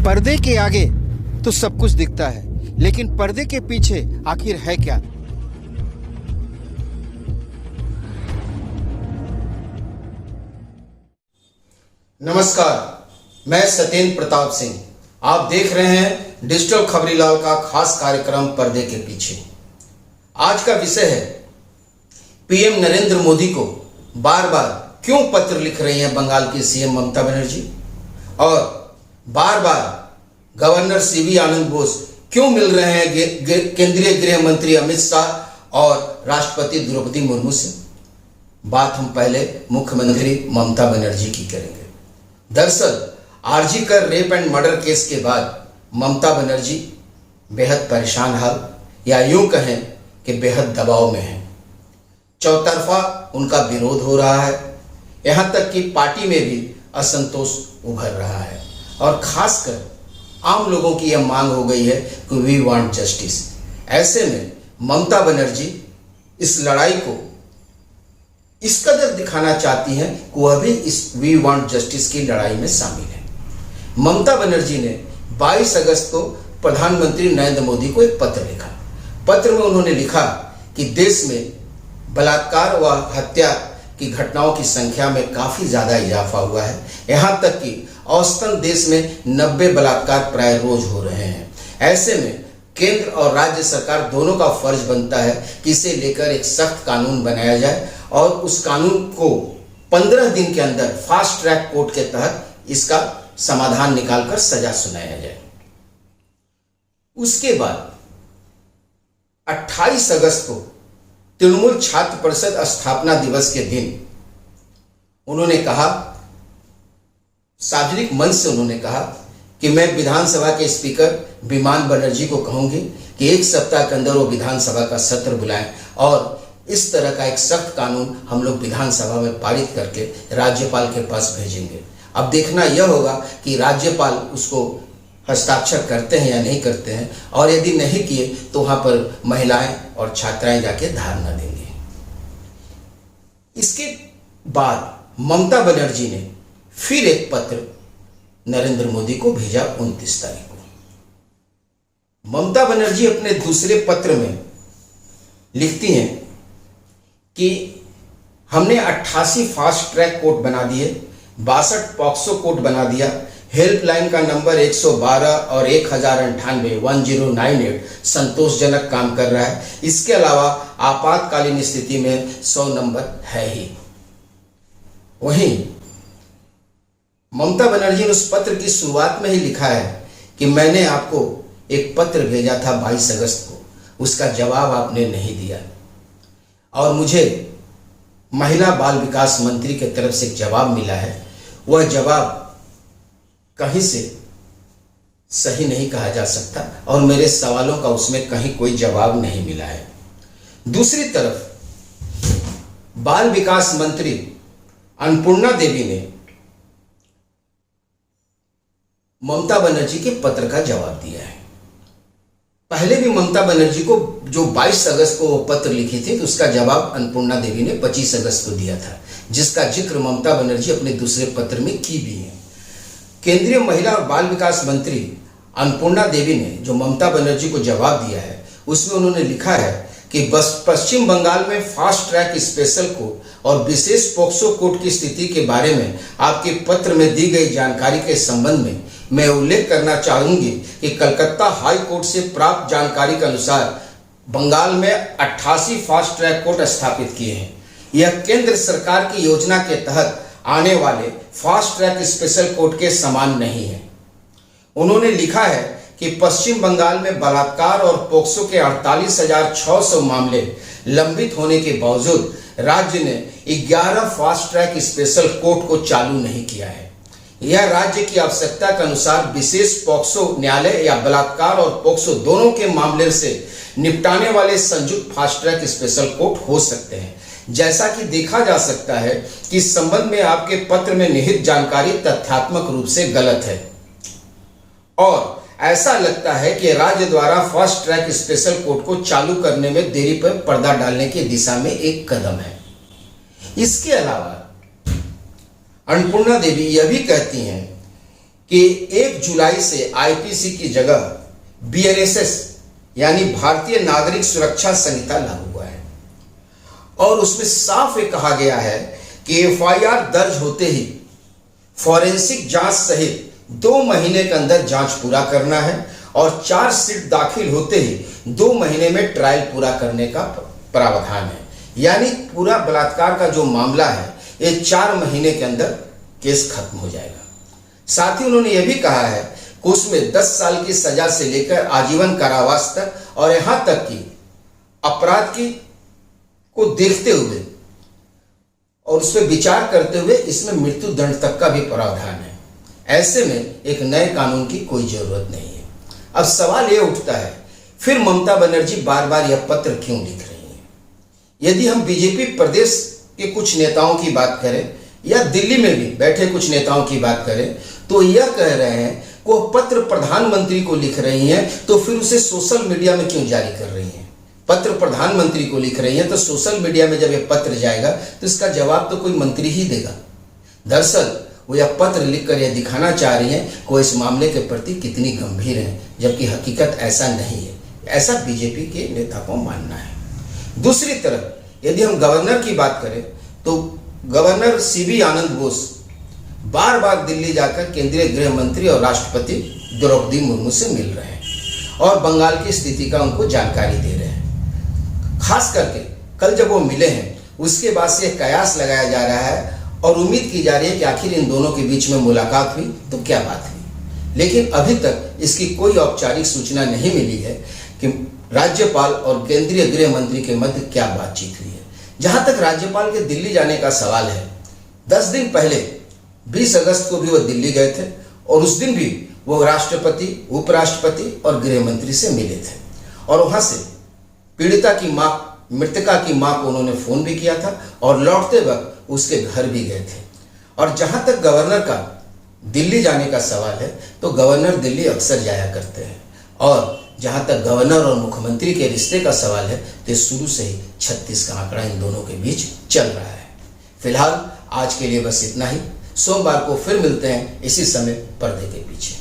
पर्दे के आगे तो सब कुछ दिखता है, लेकिन पर्दे के पीछे आखिर है क्या? नमस्कार, मैं सत्येंद्र प्रताप सिंह। आप देख रहे हैं डिजिटल खबरीलाल का खास कार्यक्रम पर्दे के पीछे। आज का विषय है पीएम नरेंद्र मोदी को बार बार क्यों पत्र लिख रही हैं बंगाल की सीएम ममता बनर्जी, और बार बार गवर्नर सीवी आनंद बोस क्यों मिल रहे हैं केंद्रीय गृह मंत्री अमित शाह और राष्ट्रपति द्रौपदी मुर्मू से। बात हम पहले मुख्यमंत्री ममता बनर्जी की करेंगे। दरअसल आरजी कर रेप एंड मर्डर केस के बाद ममता बनर्जी बेहद परेशान हाल, या यूं कहें कि बेहद दबाव में है। चौतरफा उनका विरोध हो रहा है, यहां तक कि पार्टी में भी असंतोष उभर रहा है, और खासकर आम लोगों की यह मांग हो गई है कि वी वांट जस्टिस। ऐसे में ममता बनर्जी इस लड़ाई को इस कदर दिखाना चाहती हैं कि वह भी इस वी वांट जस्टिस की लड़ाई में शामिल है। ममता बनर्जी ने 22 अगस्त को प्रधानमंत्री नरेंद्र मोदी को एक पत्र लिखा। पत्र में उन्होंने लिखा कि देश में बलात्कार व हत्या की घटनाओं की संख्या में काफी ज्यादा इजाफा हुआ है। यहां तक कि औसतन देश में 90 बलात्कार प्राय रोज हो रहे हैं। ऐसे में केंद्र और राज्य सरकार दोनों का फर्ज बनता है कि इसे लेकर एक सख्त कानून बनाया जाए, और उस कानून को 15 दिन के अंदर फास्ट ट्रैक कोर्ट के तहत इसका समाधान निकालकर सजा सुनाया जाए। उसके बाद 28 अगस्त को तृणमूल छात्र परिषद स्थापना दिवस के दिन उन्होंने कहा, सार्वजनिक मंच से उन्होंने कहा कि मैं विधानसभा के स्पीकर विमान बनर्जी को कहूंगी कि एक सप्ताह के अंदर वो विधानसभा का सत्र बुलाएं, और इस तरह का एक सख्त कानून हम लोग विधानसभा में पारित करके राज्यपाल के पास भेजेंगे। अब देखना यह होगा कि राज्यपाल उसको हस्ताक्षर करते हैं या नहीं करते हैं, और यदि नहीं किए तो वहां पर महिलाएं और छात्राएं जाके धरना देंगे। इसके बाद ममता बनर्जी ने फिर एक पत्र नरेंद्र मोदी को भेजा 29 तारीख को। ममता बनर्जी अपने दूसरे पत्र में लिखती हैं कि हमने 88 फास्ट ट्रैक कोर्ट बना दिए, 62 पॉक्सो कोर्ट बना दिया, हेल्पलाइन का नंबर 112 और 1098 संतोषजनक काम कर रहा है। इसके अलावा आपातकालीन स्थिति में 100 नंबर है ही। वहीं ममता बनर्जी ने उस पत्र की शुरुआत में ही लिखा है कि मैंने आपको एक पत्र भेजा था 22 अगस्त को, उसका जवाब आपने नहीं दिया, और मुझे महिला बाल विकास मंत्री की तरफ से एक जवाब मिला है। वह जवाब कहीं से सही नहीं कहा जा सकता, और मेरे सवालों का उसमें कहीं कोई जवाब नहीं मिला है। दूसरी तरफ बाल विकास मंत्री अन्नपूर्णा देवी ने ममता बनर्जी के पत्र का जवाब दिया है। पहले भी ममता बनर्जी को जो 22 अगस्त को वो पत्र लिखी थी, तो उसका जवाब अन्नपूर्णा देवी ने 25 अगस्त को दिया था, जिसका जिक्र ममता बनर्जी अपने दूसरे पत्र में की भी है। केंद्रीय महिला और बाल विकास मंत्री अन्नपूर्णा देवी ने जो ममता बनर्जी को जवाब दिया है, उसमें उन्होंने लिखा है कि बस पश्चिम बंगाल में फास्ट ट्रैक स्पेशल कोर्ट और विशेष पॉक्सो कोर्ट की स्थिति के बारे में आपके पत्र में दी गई जानकारी के संबंध में मैं उल्लेख करना चाहूंगी कि कलकत्ता हाई कोर्ट से प्राप्त जानकारी के अनुसार बंगाल में 88 फास्ट ट्रैक कोर्ट स्थापित किए हैं। यह केंद्र सरकार की योजना के तहत आने वाले फास्ट ट्रैक स्पेशल कोर्ट के समान नहीं है। उन्होंने लिखा है कि पश्चिम बंगाल में बलात्कार और पोक्सो के 48,600 मामले लंबित होने के बावजूद राज्य ने 11 फास्ट ट्रैक स्पेशल कोर्ट को चालू नहीं किया है। यह राज्य की आवश्यकता के अनुसार विशेष पॉक्सो न्यायालय या बलात्कार और पोक्सो दोनों के मामले से निपटाने वाले संयुक्त फास्ट ट्रैक स्पेशल कोर्ट हो सकते हैं। जैसा कि देखा जा सकता है कि इस संबंध में आपके पत्र में निहित जानकारी तथ्यात्मक रूप से गलत है, और ऐसा लगता है कि राज्य द्वारा फास्ट ट्रैक स्पेशल कोर्ट को चालू करने में देरी पर पर्दा डालने की दिशा में एक कदम है। इसके अलावा अन्नपूर्णा देवी यह भी कहती हैं कि 1 जुलाई से आईपीसी की जगह बीएनएसएस यानी भारतीय नागरिक सुरक्षा संहिता लागू हुआ है और उसमें साफ ये कहा गया है कि एफआईआर दर्ज होते ही फॉरेंसिक जांच सहित 2 महीने के अंदर जांच पूरा करना है और चार्जशीट दाखिल होते ही 2 महीने में ट्रायल पूरा करने का प्रावधान है। यानी पूरा बलात्कार का जो मामला है ये 4 महीने के अंदर केस खत्म हो जाएगा। साथ ही उन्होंने ये भी कहा है कि उसमें 10 साल की सजा से लेकर आजीवन कारावास तक और यहां तक कि अपराध की को देखते हुए और उस पर विचार करते हुए इसमें मृत्यु दंड तक का भी प्रावधान है। ऐसे में एक नए कानून की कोई जरूरत नहीं है। अब सवाल यह उठता है, फिर ममता बनर्जी बार बार यह पत्र क्यों लिख रही हैं? यदि हम बीजेपी प्रदेश के कुछ नेताओं की बात करें या दिल्ली में भी बैठे कुछ नेताओं की बात करें तो यह कह रहे हैं कि वो पत्र प्रधानमंत्री को लिख रही हैं, तो फिर उसे सोशल मीडिया में क्यों जारी कर रही हैं? पत्र प्रधानमंत्री को लिख रही हैं तो सोशल मीडिया में जब यह पत्र जाएगा तो इसका जवाब तो कोई मंत्री ही देगा। दरअसल वो यह पत्र लिखकर यह दिखाना चाह रही हैं कि वो इस मामले के प्रति कितनी गंभीर हैं, जबकि हकीकत ऐसा नहीं है। ऐसा बीजेपी के नेता को मानना है। दूसरी तरफ यदि हम गवर्नर की बात करें तो गवर्नर सीबी आनंद बोस बार बार दिल्ली जाकर केंद्रीय गृह मंत्री और राष्ट्रपति द्रौपदी मुर्मू से मिल रहे हैं और बंगाल की स्थिति का उनको जानकारी दे रहे हैं। खास करके कल जब वो मिले हैं उसके बाद से कयास लगाया जा रहा है और उम्मीद की जा रही है कि आखिर इन दोनों के बीच में मुलाकात हुई तो क्या बात हुई। लेकिन अभी तक इसकी कोई औपचारिक सूचना नहीं मिली है कि राज्यपाल और केंद्रीय गृह मंत्री के मध्य क्या बातचीत हुई है। जहां तक राज्यपाल के दिल्ली जाने का सवाल है, 10 दिन पहले 20 अगस्त को भी वो दिल्ली गए थे और उस दिन भी वो राष्ट्रपति, उपराष्ट्रपति और गृह मंत्री से मिले थे और वहां से पीड़िता की मां, मृतका की मां को उन्होंने फोन भी किया था और लौटते वक्त उसके घर भी गए थे। और जहां तक गवर्नर का दिल्ली जाने का सवाल है तो गवर्नर दिल्ली अक्सर जाया करते हैं और जहां तक गवर्नर और मुख्यमंत्री के रिश्ते का सवाल है तो शुरू से ही 36 का आंकड़ा इन दोनों के बीच चल रहा है। फिलहाल आज के लिए बस इतना ही। सोमवार को फिर मिलते हैं इसी समय पर्दे के पीछे।